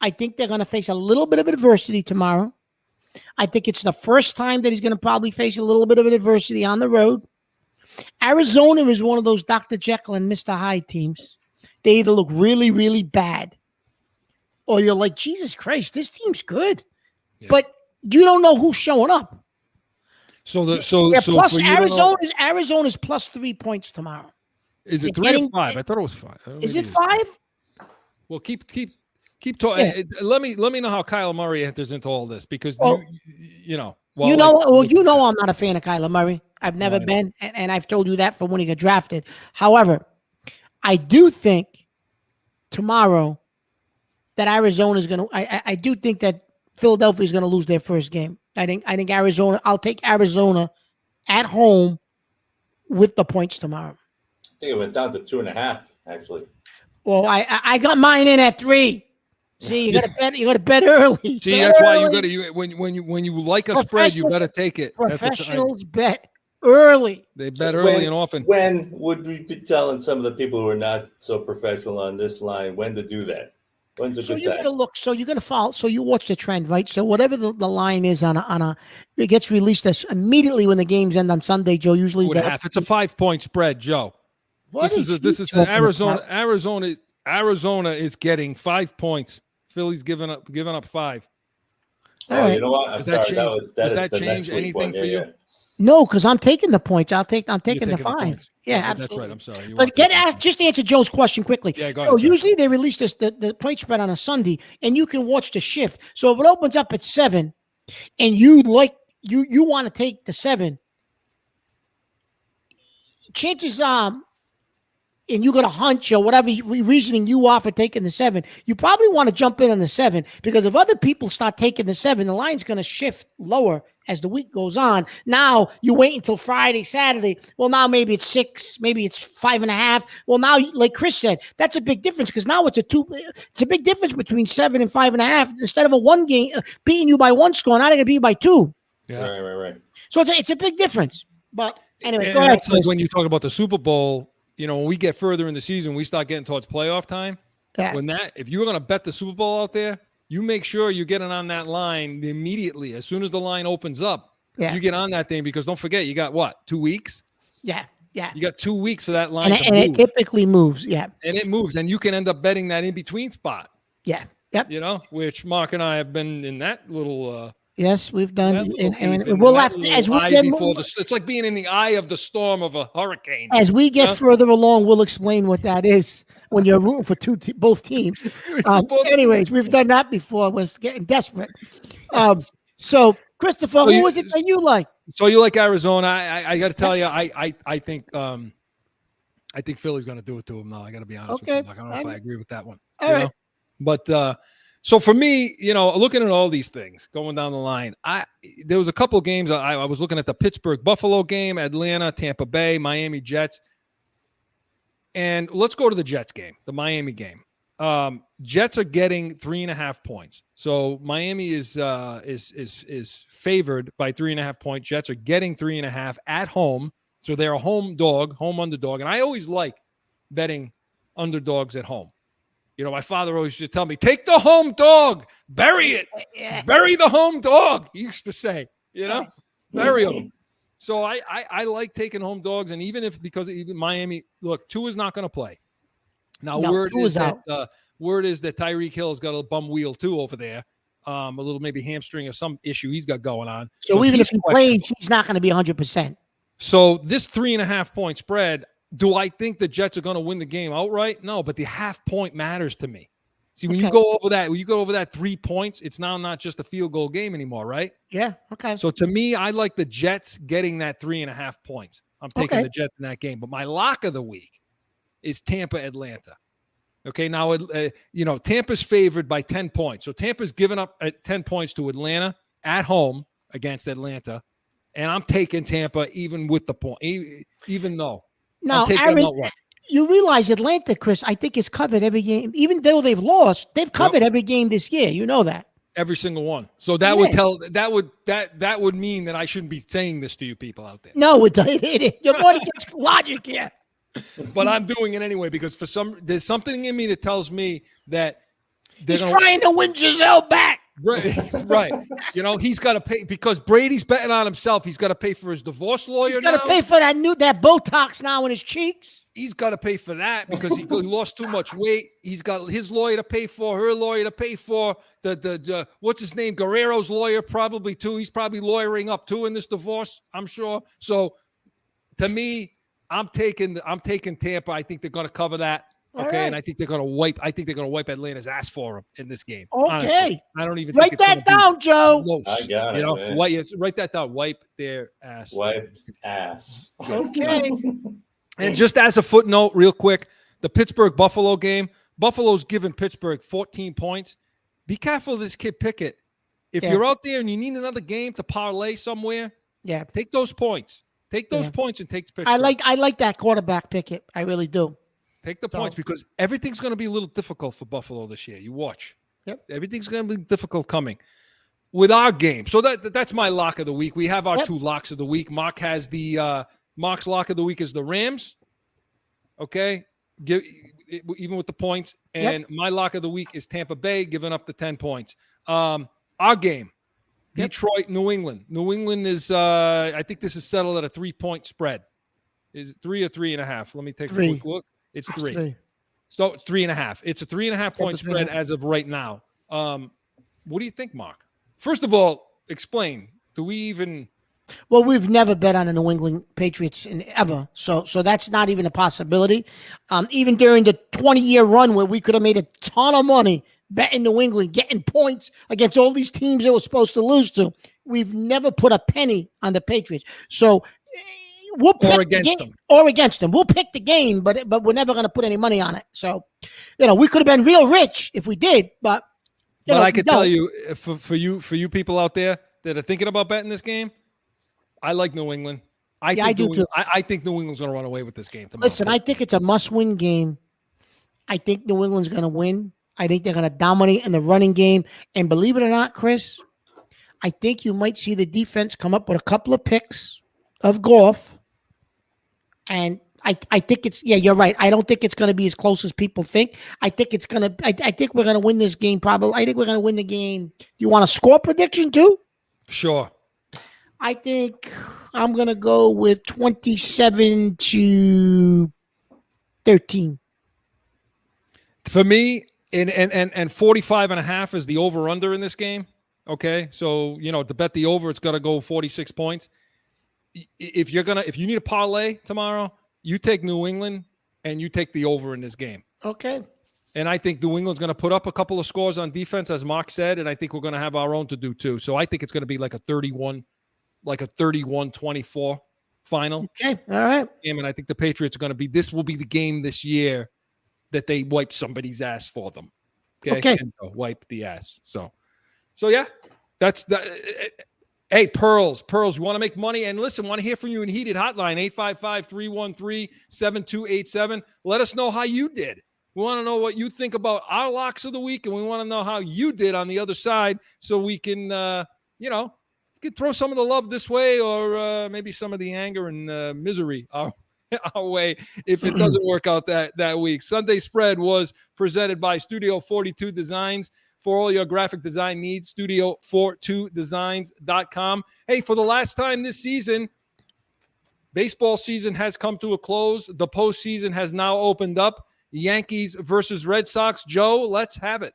Speaker 3: I think they're going to face a little bit of adversity tomorrow. I think it's the first time that he's going to probably face a little bit of adversity on the road. Arizona is one of those Dr. Jekyll and Mr. Hyde teams. They either look really, really bad, or you're like, Jesus Christ, this team's good. Yeah. But you don't know who's showing up. Arizona's plus 3 points tomorrow.
Speaker 2: Is it 3 or 5? I thought it was 5.
Speaker 3: Is it 5?
Speaker 2: Well, keep talking. Yeah. Let me know how Kyler Murray enters into all this, because I'm not a fan of Kyler Murray. I've never been, and I've told you that from when he got drafted. However, I do think tomorrow that Arizona is going to. I do think that Philadelphia is going to lose their first game. I think Arizona. I'll take Arizona at home with the points tomorrow.
Speaker 4: I think it went down to 2.5 actually.
Speaker 3: Well, I got mine in at 3. See, you got to bet. You got to bet early.
Speaker 2: See, that's why you got to. When you like a spread, you got to take it.
Speaker 3: Professionals bet early.
Speaker 2: They bet early and often.
Speaker 4: When would we be telling some of the people who are not so professional on this line when to do that? When's a good time?
Speaker 3: So you got to look. So you're going to follow. So you watch the trend, right? So whatever the line is on a, it gets released immediately when the games end on Sunday. Joe, usually
Speaker 2: it's a 5-point spread, Joe. This is Arizona. Arizona is getting 5 points. Philly's giving up 5.
Speaker 4: You know what?
Speaker 2: Does that change anything for you?
Speaker 4: Yeah.
Speaker 3: No, because I'm taking the points. I'm taking the 5. Yeah, absolutely.
Speaker 2: That's right. I'm sorry.
Speaker 3: But just to answer Joe's question quickly.
Speaker 2: Yeah, go ahead.
Speaker 3: Usually they release the point spread on a Sunday, and you can watch the shift. So if it opens up at 7, and you want to take the 7, chances and you got a hunch or whatever reasoning you offer taking the 7, you probably want to jump in on the 7, because if other people start taking the 7, the line's going to shift lower as the week goes on. Now you wait until Friday, Saturday. Well, now maybe it's 6, maybe it's 5.5. Well, now, like Chris said, that's a big difference, because now it's a big difference between 7 and 5.5. Instead of a 1 game beating you by 1 score, now they're going to beat you by 2.
Speaker 2: Yeah.
Speaker 4: Right.
Speaker 3: So it's a big difference. But anyway,
Speaker 2: go ahead. That's like when you talk about the Super Bowl. When we get further in the season, we start getting towards playoff time.
Speaker 3: Yeah.
Speaker 2: If you're going to bet the Super Bowl out there, you make sure you're getting on that line immediately. As soon as the line opens up, you get on that thing, because don't forget, you got what, 2 weeks?
Speaker 3: Yeah.
Speaker 2: You got 2 weeks for that line to move.
Speaker 3: And it typically moves, yeah.
Speaker 2: And it moves, and you can end up betting that in-between spot.
Speaker 3: Yeah. Yep.
Speaker 2: Which Mark and I have been in that little
Speaker 3: yes, we've done, and we'll have to, as we get more,
Speaker 2: it's like being in the eye of the storm of a hurricane.
Speaker 3: As we get further along, we'll explain what that is when you're rooting for both teams. Anyways, we've done that before. We're getting desperate. So Christopher, who is it that you like?
Speaker 2: So you like Arizona? I got to tell you, I think Philly's going to do it to him now. I got to be honest with you. I don't know if I agree with that one.
Speaker 3: All right.
Speaker 2: But so for me, looking at all these things going down the line, there was a couple of games I was looking at: the Pittsburgh Buffalo game, Atlanta, Tampa Bay, Miami Jets, and let's go to the Jets game, the Miami game. Jets are getting 3.5 points. So Miami is favored by 3.5 points. Jets are getting 3.5 at home. So they're a home underdog. And I always like betting underdogs at home. You know, my father always used to tell me, take the home dog, bury it, bury the home dog. He used to say, you know, bury them. So I like taking home dogs. And because even Miami, look, Tua is not going to play. Now, word is that Tyreek Hill's got a bum wheel too over there. A little maybe hamstring or some issue he's got going on.
Speaker 3: So even if he plays, he's not going to be 100%.
Speaker 2: So this 3.5 point spread, do I think the Jets are going to win the game outright? No, but the half point matters to me. See, when you go over that 3 points, it's now not just a field goal game anymore, right?
Speaker 3: Yeah. Okay.
Speaker 2: So to me, I like the Jets getting that 3.5 points. I'm taking the Jets in that game. But my lock of the week is Tampa Atlanta. Okay, now Tampa's favored by 10 points. So Tampa's given up at 10 points to Atlanta at home against Atlanta, and I'm taking Tampa even with the point, even though.
Speaker 3: Now, Aaron, you realize Atlanta, Chris, I think is covered every game, even though they've lost. They've covered every game this year. You know that.
Speaker 2: Every single one. So that would mean that I shouldn't be saying this to you people out there.
Speaker 3: No, it you're going against logic here.
Speaker 2: But I'm doing it anyway because there's something in me that tells me that
Speaker 3: he's trying to win Giselle back.
Speaker 2: Right. You know, he's got to pay because Brady's betting on himself. He's got to pay for his divorce lawyer.
Speaker 3: He's got to pay for that Botox now in his cheeks.
Speaker 2: He's got to pay for that because he lost too much weight. He's got his lawyer to pay for, her lawyer to pay for, the what's his name, Guerrero's lawyer probably too. He's probably lawyering up too in this divorce, I'm sure. So to me, I'm taking Tampa. I think they're going to cover that. Okay, right. And I think they're going to wipe. I think they're going to wipe Atlanta's ass for them in this game.
Speaker 3: Okay,
Speaker 2: honestly. I don't even
Speaker 3: write that down, Joe.
Speaker 2: Close.
Speaker 4: I got it.
Speaker 2: Write that down. Wipe their ass.
Speaker 4: Wipe ass.
Speaker 3: Okay.
Speaker 2: And just as a footnote, real quick, the Pittsburgh-Buffalo game. Buffalo's given Pittsburgh 14 points. Be careful of this kid Pickett. If you're out there and you need another game to parlay somewhere, take those points. Take those points and take Pittsburgh.
Speaker 3: I like that quarterback Pickett. I really do.
Speaker 2: Take the points because everything's going to be a little difficult for Buffalo this year. You watch.
Speaker 3: Yep.
Speaker 2: Everything's going to be difficult coming with our game. So that's my lock of the week. We have our two locks of the week. Mark has Mark's lock of the week is the Rams. Okay. Even with the points. And my lock of the week is Tampa Bay giving up the 10 points. Our game. Detroit, New England. New England is, I think this is settled at a 3-point spread. Is it 3 or 3.5? Let me take a quick look. It's 3. So it's 3.5. It's a 3.5 point spread as of right now. What do you think, Mark? First of all, explain. Do we even?
Speaker 3: Well, we've never bet on the New England Patriots ever, so that's not even a possibility. Even during the 20-year run where we could have made a ton of money betting New England, getting points against all these teams they were supposed to lose to, we've never put a penny on the Patriots. So we'll pick against them. We'll pick the game, but we're never going to put any money on it. So, we could have been real rich if we did, but
Speaker 2: I could tell you for you people out there that are thinking about betting this game, I like New England. I do too. I think New England's going to run away with this game tomorrow.
Speaker 3: Listen, I think it's a must-win game. I think New England's going to win. I think they're going to dominate in the running game. And believe it or not, Chris, I think you might see the defense come up with a couple of picks of Goff. And I think you're right. I don't think it's going to be as close as people think. I think it's going to, I think we're going to win this game probably. I think we're going to win the game. Do you want a score prediction too?
Speaker 2: Sure.
Speaker 3: I think I'm going to go with 27-13.
Speaker 2: For me, and 45.5 is the over-under in this game. Okay. So, to bet the over, it's got to go 46 points. If you need a parlay tomorrow, you take New England and you take the over in this game.
Speaker 3: Okay.
Speaker 2: And I think New England's going to put up a couple of scores on defense, as Mark said, and I think we're going to have our own to do too. So I think it's going to be like a 31-24 final.
Speaker 3: Okay. All right.
Speaker 2: And I think the Patriots are going to be, this will be the game this year that they wipe somebody's ass for them. Okay. And wipe the ass. So yeah, that's the. Hey, Pearls, you want to make money? And listen, want to hear from you in Heated Hotline, 855-313-7287. Let us know how you did We want to know what you think about our locks of the week, and we want to know how you did on the other side, so we can, you can throw some of the love this way, or maybe some of the anger and misery our way if it doesn't work out that week. Sunday Spread was presented by Studio 42 Designs. For all your graphic design needs, studio42designs.com. Hey, for the last time this season, baseball season has come to a close. The postseason has now opened up. Yankees versus Red Sox. Joe, let's have it.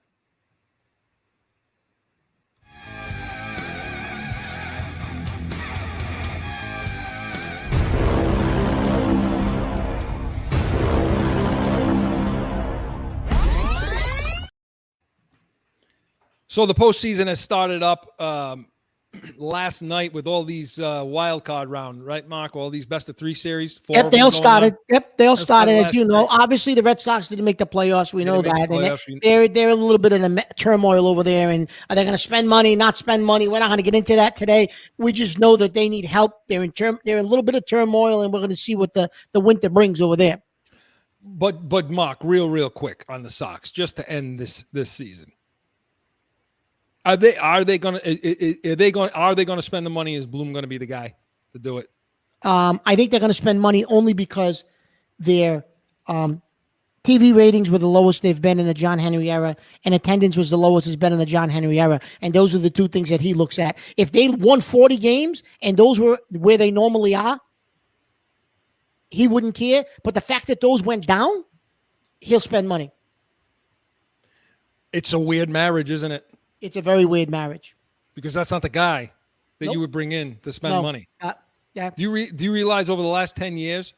Speaker 2: So the postseason has started up last night with all these wild card round, right, Mark? All these best of 3 series.
Speaker 3: Yep, they all started. Yep, they all started. As you know,
Speaker 2: night.
Speaker 3: obviously the Red Sox didn't make the playoffs. We know that.
Speaker 2: The
Speaker 3: They're a little bit of the turmoil over there. And are they going to spend money? Not spend money? We're not going to get into that today. We just know that they need help. They're in a little bit of turmoil, and we're going to see what the winter brings over there.
Speaker 2: But Mark, real quick on the Sox, just to end this season. Are they going to spend the money? Is Bloom going to be the guy to do it?
Speaker 3: I think they're going to spend money only because their TV ratings were the lowest they've been in the John Henry era, and attendance was the lowest it's been in the John Henry era. And those are the two things that he looks at. If they won 40 games and those were where they normally are, he wouldn't care. But the fact that those went down, he'll spend money.
Speaker 2: It's a weird marriage, isn't it?
Speaker 3: It's a very weird marriage.
Speaker 2: Because that's not the guy that
Speaker 3: Nope.
Speaker 2: you would bring in to spend money.
Speaker 3: Yeah.
Speaker 2: Do you realize over the last 10 years,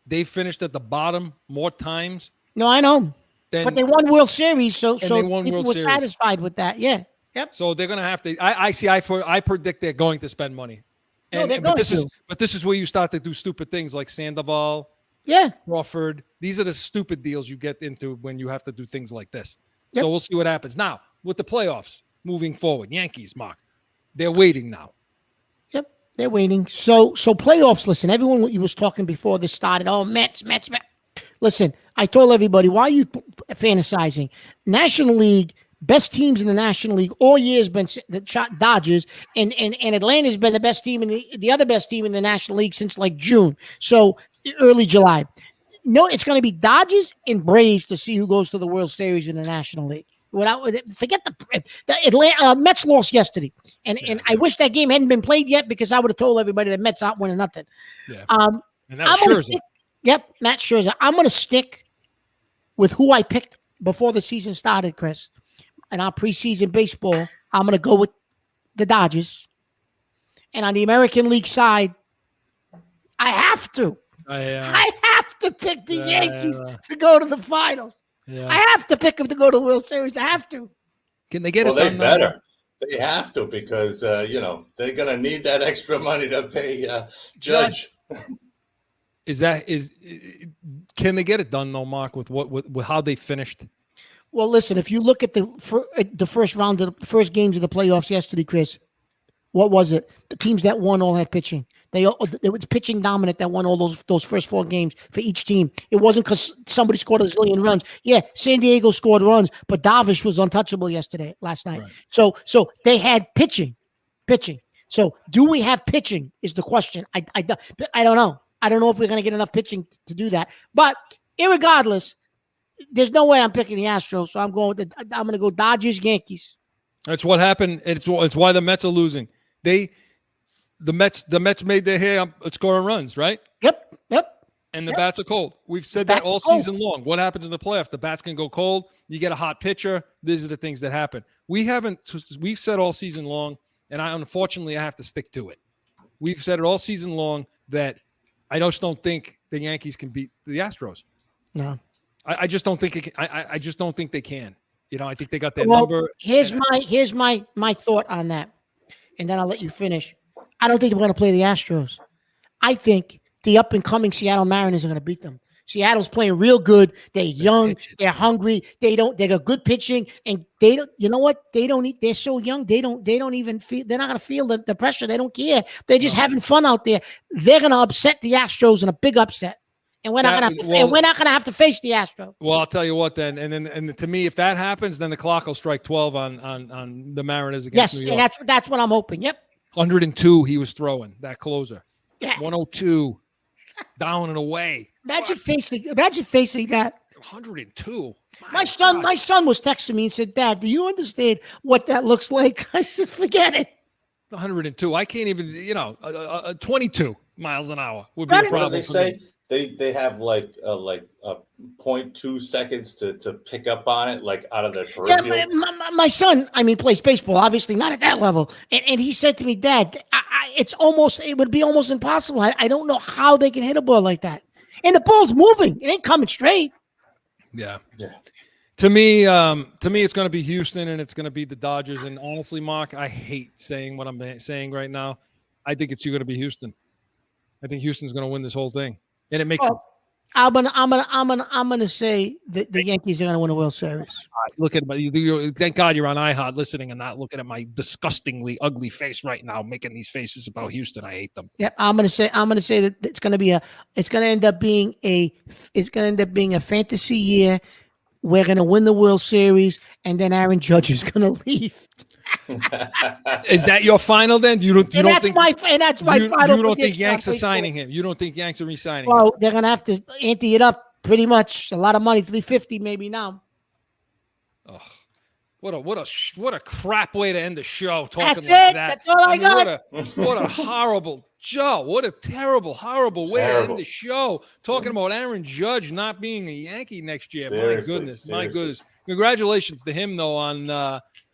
Speaker 2: they finished at the bottom more times?
Speaker 3: No, I know. But they won World Series, so people were satisfied with that. Yeah. Yep.
Speaker 2: So they're going to have to. I predict they're going to spend money. But this is where you start to do stupid things like Sandoval, Crawford. These are the stupid deals you get into when you have to do things like this. Yep. So we'll see what happens now with the playoffs moving forward. Yankees, Mark, they're waiting now.
Speaker 3: Yep, they're waiting. So playoffs. Listen, everyone was talking before this started. Oh, Mets. Listen, I told everybody, why are you fantasizing? National League, best teams in the National League all year has been the Dodgers, and Atlanta's been the best team and the other best team in the National League since like June. So early July. No, it's going to be Dodgers and Braves to see who goes to the World Series in the National League. Forget the Atlanta Mets lost yesterday, and I wish that game hadn't been played yet because I would have told everybody that Mets aren't winning nothing.
Speaker 2: Yeah. And that was Scherzer.
Speaker 3: Matt Scherzer. I'm going to stick with who I picked before the season started, Chris. In our preseason baseball, I'm going to go with the Dodgers, and on the American League side, I have to. I have to pick the Yankees to go to the finals. Yeah. I have to pick them to go to the World Series. I have to.
Speaker 2: Can they get it?
Speaker 4: Well, they better. They have to because they're going to need that extra money to pay Judge.
Speaker 2: Can they get it done though, Mark? With how they finished?
Speaker 3: Well, listen. If you look at the first round of the first games of the playoffs yesterday, Chris, what was it? The teams that won all had pitching. It was pitching dominant that won all those first 4 games for each team. It wasn't because somebody scored a zillion runs. Yeah, San Diego scored runs, but Darvish was untouchable last night. Right. So they had pitching. So do we have pitching is the question. I don't know. I don't know if we're going to get enough pitching to do that. But irregardless, there's no way I'm picking the Astros. So I'm going to go Dodgers, Yankees.
Speaker 2: That's what happened. It's why the Mets are losing. The Mets made their hay scoring runs, right?
Speaker 3: Yep.
Speaker 2: And the bats are cold. We've said that all season long. What happens in the playoffs? The bats can go cold. You get a hot pitcher. These are the things that happen. We've said all season long, and unfortunately I have to stick to it. We've said it all season long that I just don't think the Yankees can beat the Astros.
Speaker 3: No.
Speaker 2: I just don't think I just don't think they can. I think they got their number.
Speaker 3: Here's my thought on that. And then I'll let you finish. I don't think we're going to play the Astros. I think the up-and-coming Seattle Mariners are going to beat them. Seattle's playing real good. They're young. They're hungry. They got good pitching, and they don't. You know what? They're so young. They don't even feel. They're not going to feel the pressure. They don't care. They're just having fun out there. They're going to upset the Astros in a big upset, and we're not gonna have to face the Astros.
Speaker 2: Well, I'll tell you what then, and to me, if that happens, then the clock will strike 12 on the Mariners against New York.
Speaker 3: Yes, and that's what I'm hoping. Yep.
Speaker 2: 102 he was throwing, that closer.
Speaker 3: Yeah.
Speaker 2: 102 down and away.
Speaker 3: Imagine facing that.
Speaker 2: 102.
Speaker 3: My son was texting me and said, "Dad, do you understand what that looks like?" I said, "Forget it."
Speaker 2: 102. I can't even, 22 miles an hour would be a problem.
Speaker 4: What do they say? They have like 0.2 seconds to pick up on it, like out of their peripheral.
Speaker 3: Yeah, my son, plays baseball, obviously not at that level. And he said to me, "Dad, it would be almost impossible. I don't know how they can hit a ball like that. And the ball's moving. It ain't coming straight."
Speaker 2: Yeah. To me, it's going to be Houston and it's going to be the Dodgers. And honestly, Mark, I hate saying what I'm saying right now. I think it's going to be Houston. I think Houston's going to win this whole thing, and it makes.
Speaker 3: I'm gonna say that the Yankees are going to win a World Series.
Speaker 2: Look at my. Thank God you're on iHeart listening and not looking at my disgustingly ugly face right now, making these faces about Houston. I hate them.
Speaker 3: Yeah, I'm gonna say that it's going to end up being a fantasy year. We're going to win the World Series, and then Aaron Judge is going to leave.
Speaker 2: Is that your final then?
Speaker 3: That's my final.
Speaker 2: You don't think Yanks are signing him? You don't think Yanks are re-signing him?
Speaker 3: Well, they're going to have to ante it up pretty much. A lot of money, $350 maybe now.
Speaker 2: Oh, what a crap way to end the show. Talking
Speaker 3: That's
Speaker 2: like
Speaker 3: it.
Speaker 2: that.
Speaker 3: That's all I got.
Speaker 2: What a horrible Joe. What a terrible way to end the show. Talking about Aaron Judge not being a Yankee next year.
Speaker 4: Seriously.
Speaker 2: My goodness. Congratulations to him though on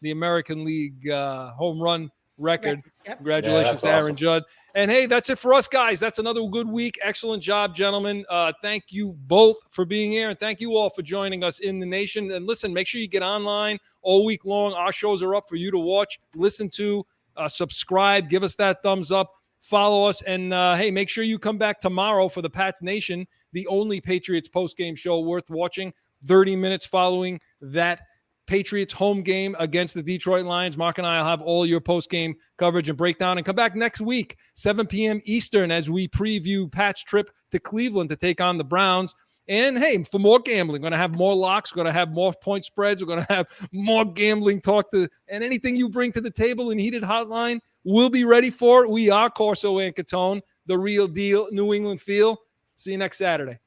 Speaker 2: the American League home run record.
Speaker 3: Yep.
Speaker 2: Congratulations to Aaron Judge. And hey, that's it for us, guys. That's another good week. Excellent job, gentlemen. Thank you both for being here, and thank you all for joining us in the nation. And listen, make sure you get online all week long. Our shows are up for you to watch, listen to, subscribe, give us that thumbs up, follow us, and hey, make sure you come back tomorrow for the Pats Nation, the only Patriots post-game show worth watching. 30 minutes following that Patriots home game against the Detroit Lions. Mark and I will have all your post-game coverage and breakdown, and come back next week, 7 p.m. Eastern, as we preview Pat's trip to Cleveland to take on the Browns. And hey, for more gambling, going to have more locks, going to have more point spreads, we're going to have more gambling talk and anything you bring to the table in Heated Hotline, we'll be ready for it. We are Corso and Catone, the real deal, New England feel. See you next Saturday.